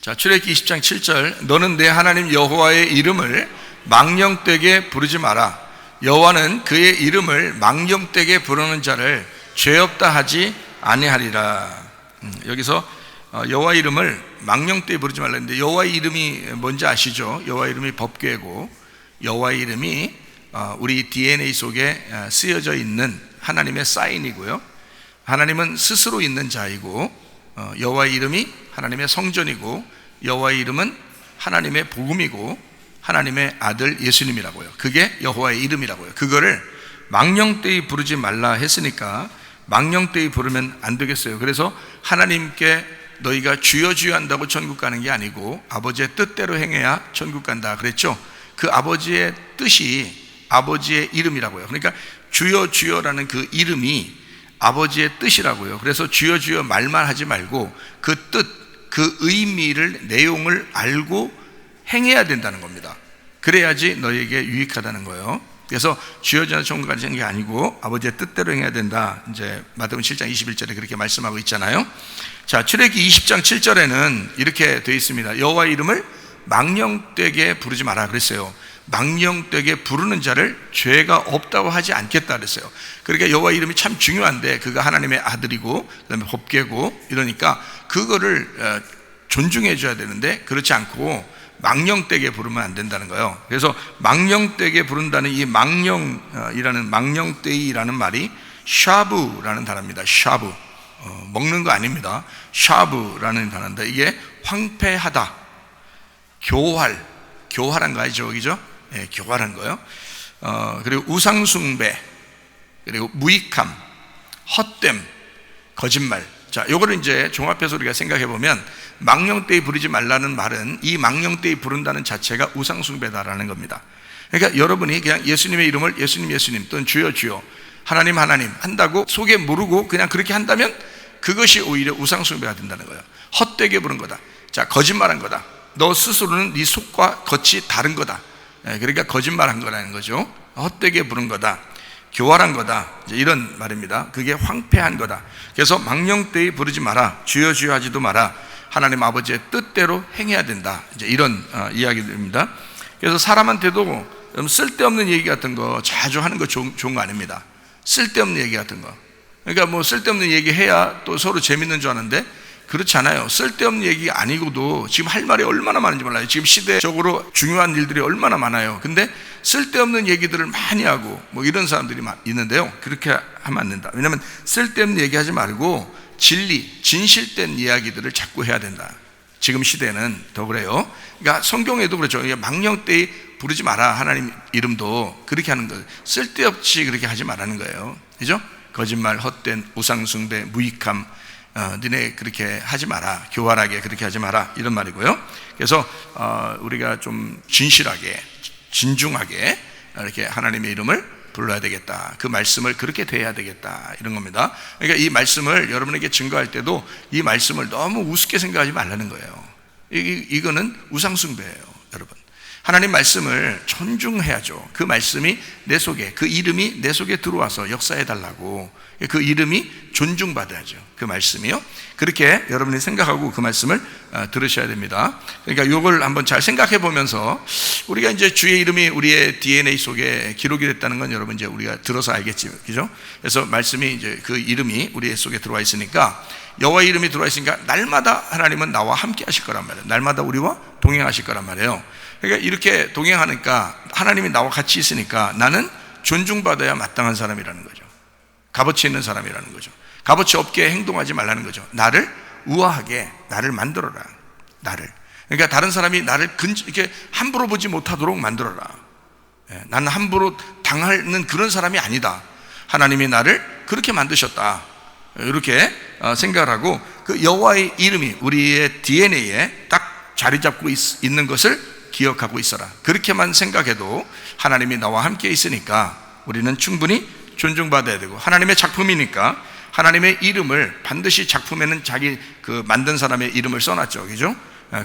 자, 출애굽기 20장 7절, 너는 내 하나님 여호와의 이름을 망령되게 부르지 마라. 여호와는 그의 이름을 망령되게 부르는 자를 죄 없다 하지 아니하리라. 여기서 여호와 이름을 망령되게 부르지 말라 했는데, 여호와의 이름이 뭔지 아시죠? 여호와의 이름이 법궤고, 여호와의 이름이 우리 DNA 속에 쓰여져 있는 하나님의 사인이고요, 하나님은 스스로 있는 자이고, 여호와의 이름이 하나님의 성전이고, 여호와의 이름은 하나님의 복음이고, 하나님의 아들 예수님이라고요. 그게 여호와의 이름이라고요. 그거를 망령되이 부르지 말라 했으니까 망령되이 부르면 안 되겠어요. 그래서 하나님께 너희가 주여 주여 한다고 천국 가는 게 아니고 아버지의 뜻대로 행해야 천국 간다 그랬죠. 그 아버지의 뜻이 아버지의 이름이라고요. 그러니까 주여 주여라는 그 이름이 아버지의 뜻이라고요. 그래서 주여 주여 말만 하지 말고 그 뜻, 그 의미를, 내용을 알고 행해야 된다는 겁니다. 그래야지 너에게 유익하다는 거예요. 그래서 주여 주여 천국 가는 게 아니고 아버지의 뜻대로 행해야 된다. 이제 마태복음 7장 21절에 그렇게 말씀하고 있잖아요. 자, 출애굽기 20장 7절에는 이렇게 되어 있습니다. 여호와의 이름을 망령되게 부르지 마라 그랬어요. 망령되게 부르는 자를 죄가 없다고 하지 않겠다 그랬어요. 그러니까 여호와의 이름이 참 중요한데 그가 하나님의 아들이고 그다음에 법궤고 이러니까 그거를 존중해 줘야 되는데 그렇지 않고 망령되게 부르면 안 된다는 거예요. 그래서 망령되게 부른다는 이 망령되이라는 말이 샤브라는 단어입니다. 샤브, 먹는 거 아닙니다. 샤브라는 단어인데 이게 황폐하다, 교활한 거 아니죠, 그죠? 예, 교활한 거요. 그리고 우상숭배, 그리고 무익함, 헛됨, 거짓말. 자, 요거를 이제 종합해서 우리가 생각해 보면 망령되이 부르지 말라는 말은 이 망령되이 부른다는 자체가 우상숭배다라는 겁니다. 그러니까 여러분이 그냥 예수님의 이름을 예수님 또는 주여 주여 하나님 한다고 속에 모르고 그냥 그렇게 한다면 그것이 오히려 우상숭배가 된다는 거예요. 헛되게 부른 거다. 자, 거짓말한 거다. 너 스스로는 네 속과 겉이 다른 거다. 그러니까 거짓말한 거라는 거죠. 헛되게 부른 거다, 교활한 거다, 이제 이런 말입니다. 그게 황폐한 거다. 그래서 망령되이 부르지 마라, 주여 주여 하지도 마라, 하나님 아버지의 뜻대로 행해야 된다. 이제 이런 이야기들입니다. 그래서 사람한테도 쓸데없는 얘기 같은 거 자주 하는 거 좋은 거 아닙니다. 쓸데없는 얘기 같은 거. 그러니까 뭐 쓸데없는 얘기 해야 또 서로 재밌는 줄 아는데 그렇지 않아요. 쓸데없는 얘기가 아니고도 지금 할 말이 얼마나 많은지 몰라요. 지금 시대적으로 중요한 일들이 얼마나 많아요. 근데 쓸데없는 얘기들을 많이 하고 뭐 이런 사람들이 있는데요, 그렇게 하면 안 된다. 왜냐하면 쓸데없는 얘기하지 말고 진리, 진실된 이야기들을 자꾸 해야 된다. 지금 시대는 더 그래요. 그러니까 성경에도 그렇죠. 망령되이 부르지 마라, 하나님 이름도 그렇게 하는 거예요. 쓸데없이 그렇게 하지 말라는 거예요. 그죠? 거짓말, 헛된 우상숭배, 무익함, 너네 그렇게 하지 마라, 교활하게 그렇게 하지 마라, 이런 말이고요. 그래서 우리가 좀 진실하게, 진중하게 이렇게 하나님의 이름을 불러야 되겠다, 그 말씀을 그렇게 대해야 되겠다, 이런 겁니다. 그러니까 이 말씀을 여러분에게 증거할 때도 이 말씀을 너무 우습게 생각하지 말라는 거예요. 이거는 우상숭배예요, 여러분. 하나님 말씀을 존중해야죠. 그 말씀이 내 속에, 그 이름이 내 속에 들어와서 역사해 달라고, 그 이름이 존중받아야죠. 그 말씀이요. 그렇게 여러분이 생각하고 그 말씀을 들으셔야 됩니다. 그러니까 이걸 한번 잘 생각해 보면서 우리가 이제 주의 이름이 우리의 DNA 속에 기록이 됐다는 건 여러분 이제 우리가 들어서 알겠지, 그죠? 그래서 말씀이 이제 그 이름이 우리 속에 들어와 있으니까, 여호와의 이름이 들어와 있으니까 날마다 하나님은 나와 함께 하실 거란 말이에요. 날마다 우리와 동행하실 거란 말이에요. 그러니까 이렇게 동행하니까 하나님이 나와 같이 있으니까 나는 존중받아야 마땅한 사람이라는 거죠. 값어치 있는 사람이라는 거죠. 값어치 없게 행동하지 말라는 거죠. 나를 우아하게, 나를 만들어라. 나를. 그러니까 다른 사람이 나를 이렇게 함부로 보지 못하도록 만들어라. 나는 함부로 당하는 그런 사람이 아니다. 하나님이 나를 그렇게 만드셨다. 이렇게 생각을 하고 그 여호와의 이름이 우리의 DNA에 딱 자리 잡고 있는 것을 기억하고 있어라. 그렇게만 생각해도 하나님이 나와 함께 있으니까 우리는 충분히 존중받아야 되고, 하나님의 작품이니까 하나님의 이름을 반드시 작품에는 자기 그 만든 사람의 이름을 써놨죠, 그죠?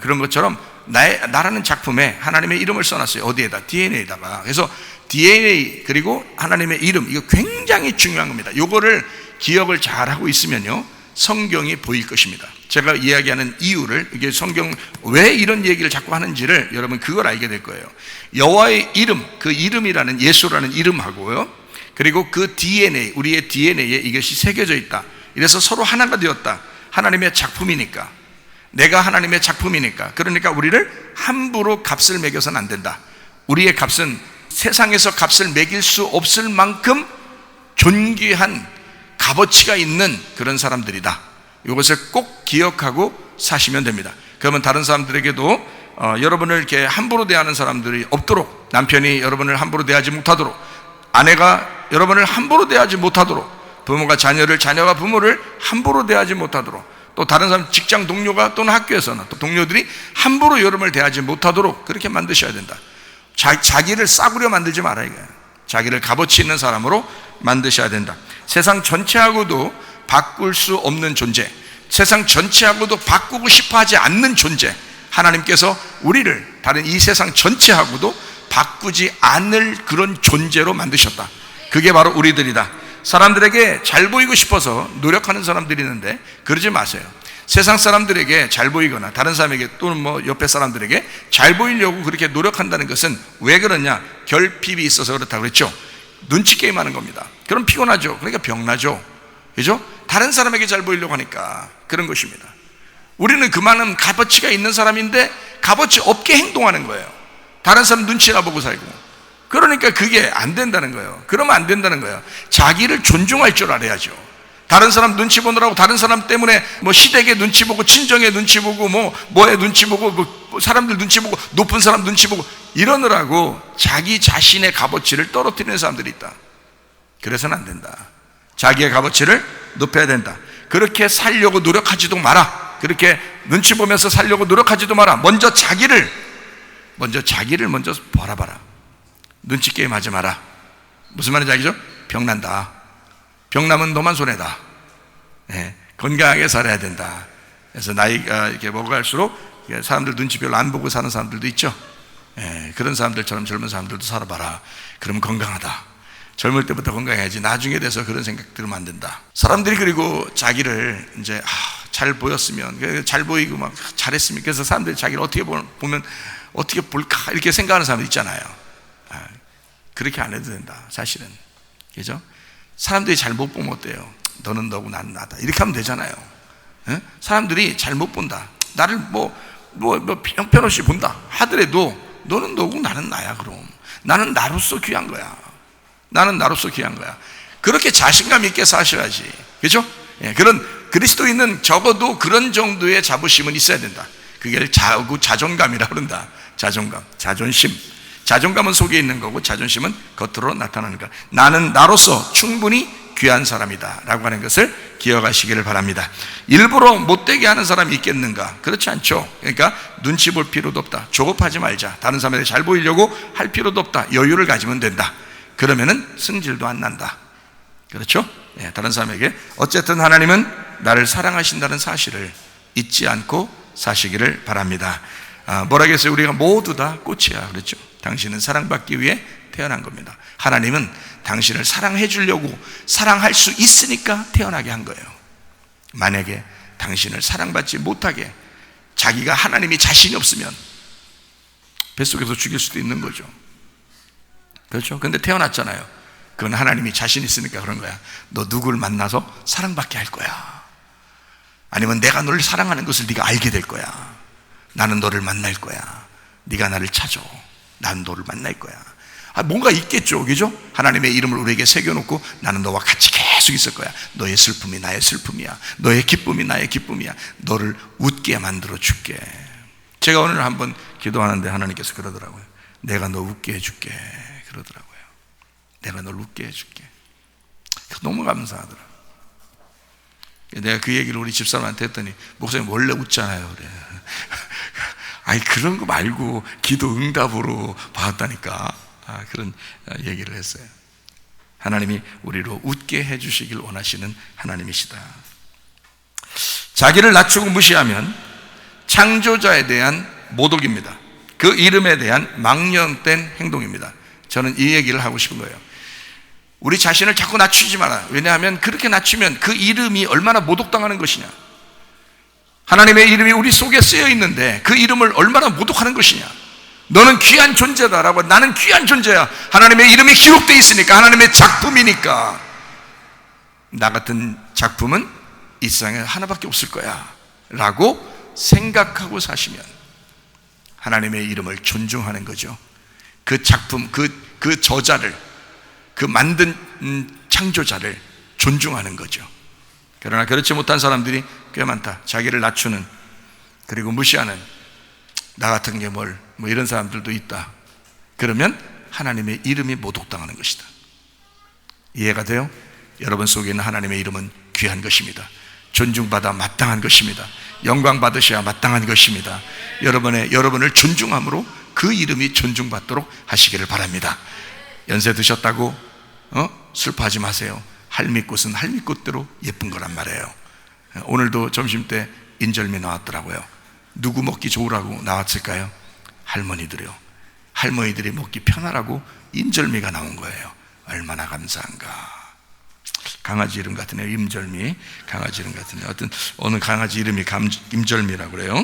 그런 것처럼 나라는 작품에 하나님의 이름을 써놨어요. 어디에다? DNA에다가. 그래서 DNA 그리고 하나님의 이름, 이거 굉장히 중요한 겁니다. 이거를 기억을 잘 하고 있으면요, 성경이 보일 것입니다. 제가 이야기하는 이유를, 이게 성경 왜 이런 얘기를 자꾸 하는지를 여러분 그걸 알게 될 거예요. 여호와의 이름, 그 이름이라는 예수라는 이름하고요, 그리고 그 DNA, 우리의 DNA에 이것이 새겨져 있다. 이래서 서로 하나가 되었다. 하나님의 작품이니까, 내가 하나님의 작품이니까, 그러니까 우리를 함부로 값을 매겨서는 안 된다. 우리의 값은 세상에서 값을 매길 수 없을 만큼 존귀한 값어치가 있는 그런 사람들이다. 이것을 꼭 기억하고 사시면 됩니다. 그러면 다른 사람들에게도 여러분을 이렇게 함부로 대하는 사람들이 없도록, 남편이 여러분을 함부로 대하지 못하도록, 아내가 여러분을 함부로 대하지 못하도록, 부모가 자녀를, 자녀가 부모를 함부로 대하지 못하도록, 또 다른 사람, 직장 동료가 또는 학교에서는 또 동료들이 함부로 여러분을 대하지 못하도록 그렇게 만드셔야 된다. 자기를 싸구려 만들지 말아야 해요. 자기를 값어치 있는 사람으로 만드셔야 된다. 세상 전체하고도 바꿀 수 없는 존재, 세상 전체하고도 바꾸고 싶어 하지 않는 존재, 하나님께서 우리를 다른 이 세상 전체하고도 바꾸지 않을 그런 존재로 만드셨다. 그게 바로 우리들이다. 사람들에게 잘 보이고 싶어서 노력하는 사람들이 있는데 그러지 마세요. 세상 사람들에게 잘 보이거나 다른 사람에게 또는 옆에 사람들에게 잘 보이려고 그렇게 노력한다는 것은 왜 그러냐? 결핍이 있어서 그렇다고 그랬죠. 눈치 게임 하는 겁니다. 그럼 피곤하죠. 그러니까 병나죠. 그죠? 다른 사람에게 잘 보이려고 하니까 그런 것입니다. 우리는 그만한 값어치가 있는 사람인데 값어치 없게 행동하는 거예요. 다른 사람 눈치나 보고 살고. 그러니까 그게 안 된다는 거예요. 그러면 안 된다는 거예요. 자기를 존중할 줄 알아야죠. 다른 사람 눈치 보느라고, 다른 사람 때문에 시댁의 눈치 보고, 친정의 눈치 보고, 뭐의 눈치 보고, 사람들 눈치 보고, 높은 사람 눈치 보고 이러느라고 자기 자신의 값어치를 떨어뜨리는 사람들이 있다. 그래서는 안 된다. 자기의 값어치를 높여야 된다. 그렇게 살려고 노력하지도 마라. 그렇게 눈치 보면서 살려고 노력하지도 마라. 먼저 자기를 먼저 바라봐라. 눈치 게임 하지 마라. 무슨 말인지 알겠죠? 병난다. 병나면 너만 손해다. 네, 건강하게 살아야 된다. 그래서 나이가 이렇게 먹어갈수록 사람들 눈치 별로 안 보고 사는 사람들도 있죠. 네, 그런 사람들처럼 젊은 사람들도 살아봐라. 그러면 건강하다. 젊을 때부터 건강해야지 나중에 돼서 그런 생각 들으면 안 된다. 사람들이 그리고 자기를 이제 잘 보였으면, 잘 보이고 막 잘했으면, 그래서 사람들이 자기를 어떻게 보면 어떻게 볼까 이렇게 생각하는 사람들 있잖아요. 그렇게 안 해도 된다. 사실은. 그죠? 사람들이 잘 못 보면 어때요? 너는 너고 나는 나다. 이렇게 하면 되잖아요. 에? 사람들이 잘 못 본다. 나를 형편없이 본다 하더라도 너는 너고 나는 나야. 그럼 나는 나로서 귀한 거야. 나는 나로서 귀한 거야. 그렇게 자신감 있게 사셔야지. 그죠? 예, 그런 그리스도인은 적어도 그런 정도의 자부심은 있어야 된다. 그게 자존감이라고 그런다. 자존감, 자존심. 자존감은 속에 있는 거고 자존심은 겉으로 나타나는 것. 나는 나로서 충분히 귀한 사람이다 라고 하는 것을 기억하시기를 바랍니다. 일부러 못되게 하는 사람이 있겠는가? 그렇지 않죠. 그러니까 눈치 볼 필요도 없다. 조급하지 말자. 다른 사람에게 잘 보이려고 할 필요도 없다. 여유를 가지면 된다. 그러면은 승질도 안 난다. 그렇죠? 네, 다른 사람에게 어쨌든 하나님은 나를 사랑하신다는 사실을 잊지 않고 사시기를 바랍니다. 뭐라고 했어요? 우리가 모두 다 꽃이야. 그랬죠? 당신은 사랑받기 위해 태어난 겁니다. 하나님은 당신을 사랑해 주려고, 사랑할 수 있으니까 태어나게 한 거예요. 만약에 당신을 사랑받지 못하게, 자기가 하나님이 자신이 없으면 뱃속에서 죽일 수도 있는 거죠. 그렇죠? 근데 태어났잖아요. 그건 하나님이 자신 있으니까 그런 거야. 너 누구를 만나서 사랑받게 할 거야. 아니면 내가 너를 사랑하는 것을 네가 알게 될 거야. 나는 너를 만날 거야. 네가 나를 찾아. 난 너를 만날 거야. 뭔가 있겠죠. 그죠? 하나님의 이름을 우리에게 새겨놓고 나는 너와 같이 계속 있을 거야. 너의 슬픔이 나의 슬픔이야. 너의 기쁨이 나의 기쁨이야. 너를 웃게 만들어 줄게. 제가 오늘 한번 기도하는데 하나님께서 그러더라고요. 내가 너 웃게 해줄게. 그러더라고요. 내가 널 웃게 해줄게. 너무 감사하더라고요. 내가 그 얘기를 우리 집사람한테 했더니 목사님 원래 웃잖아요. 그래. 아니 그런 거 말고 기도 응답으로 받았다니까. 그런 얘기를 했어요. 하나님이 우리로 웃게 해주시길 원하시는 하나님이시다. 자기를 낮추고 무시하면 창조자에 대한 모독입니다. 그 이름에 대한 망령된 행동입니다. 저는 이 얘기를 하고 싶은 거예요. 우리 자신을 자꾸 낮추지 마라. 왜냐하면 그렇게 낮추면 그 이름이 얼마나 모독당하는 것이냐. 하나님의 이름이 우리 속에 쓰여 있는데 그 이름을 얼마나 모독하는 것이냐. 너는 귀한 존재다라고. 나는 귀한 존재야. 하나님의 이름이 기록되어 있으니까, 하나님의 작품이니까. 나 같은 작품은 이 세상에 하나밖에 없을 거야 라고 생각하고 사시면 하나님의 이름을 존중하는 거죠. 그 작품, 그 저자를, 그 만든 창조자를 존중하는 거죠. 그러나 그렇지 못한 사람들이 꽤 많다. 자기를 낮추는, 그리고 무시하는, 나 같은 게 뭐 이런 사람들도 있다. 그러면 하나님의 이름이 모독당하는 것이다. 이해가 돼요? 여러분 속에 있는 하나님의 이름은 귀한 것입니다. 존중받아 마땅한 것입니다. 영광 받으셔야 마땅한 것입니다. 여러분을 존중함으로 그 이름이 존중받도록 하시기를 바랍니다. 연세 드셨다고 슬퍼하지 마세요. 할미꽃은 할미꽃대로 예쁜 거란 말이에요. 오늘도 점심때 인절미 나왔더라고요. 누구 먹기 좋으라고 나왔을까요? 할머니들이요. 할머니들이 먹기 편하라고 인절미가 나온 거예요. 얼마나 감사한가. 강아지 이름 같으네요. 임절미. 강아지 이름 같으네요. 어떤 어느 강아지 이름이 임절미라고 그래요.